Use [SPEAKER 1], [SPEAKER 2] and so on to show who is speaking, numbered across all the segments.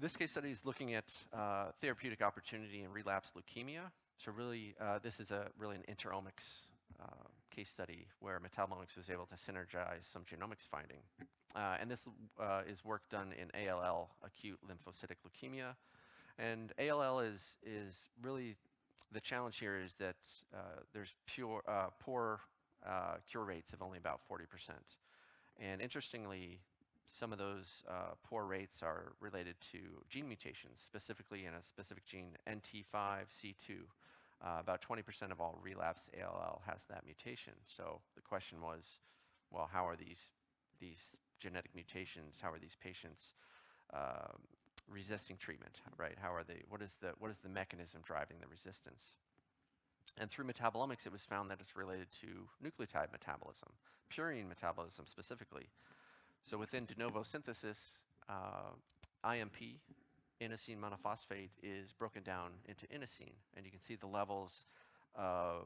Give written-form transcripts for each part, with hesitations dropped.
[SPEAKER 1] This case study is looking at therapeutic opportunity in relapsed leukemia. So really, this is really an interomics case study where metabolomics was able to synergize some genomics finding. And this is work done in ALL, acute lymphocytic leukemia. And ALL is really, the challenge here is that there's poor cure rates of only about 40%. And interestingly, some of those poor rates are related to gene mutations, specifically in a specific gene, NT5C2. About 20% of all relapsed ALL has that mutation. So the question was, well, how are these genetic mutations, how are these patients resisting treatment, right? How are they, what is the mechanism driving the resistance? And through metabolomics, it was found that it's related to nucleotide metabolism, purine metabolism specifically. So within de novo synthesis, IMP, inosine monophosphate, is broken down into inosine. And you can see the levels of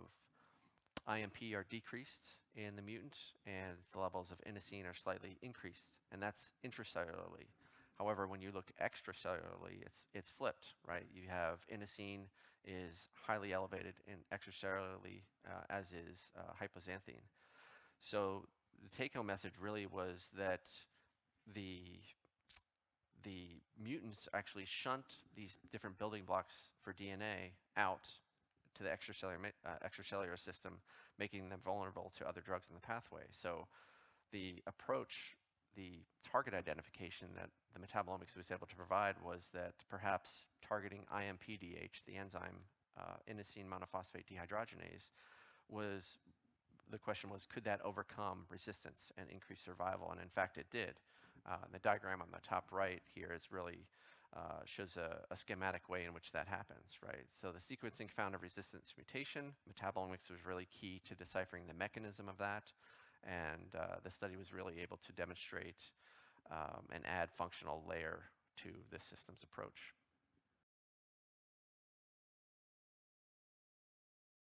[SPEAKER 1] IMP are decreased in the mutant, and the levels of inosine are slightly increased. And that's intracellularly. However, when you look extracellularly, it's flipped, right? You have inosine is highly elevated in extracellularly, as is hypoxanthine. So the take-home message really was that the mutants actually shunt these different building blocks for DNA out to the extracellular system, making them vulnerable to other drugs in the pathway. So the approach, the target identification that the metabolomics was able to provide was that perhaps targeting IMPDH, the enzyme inosine monophosphate dehydrogenase, the question was, could that overcome resistance and increase survival? And in fact, it did. The diagram on the top right here is really shows a schematic way in which that happens, right? So the sequencing found a resistance mutation. Metabolomics was really key to deciphering the mechanism of that. And the study was really able to demonstrate and add functional layer to this systems approach.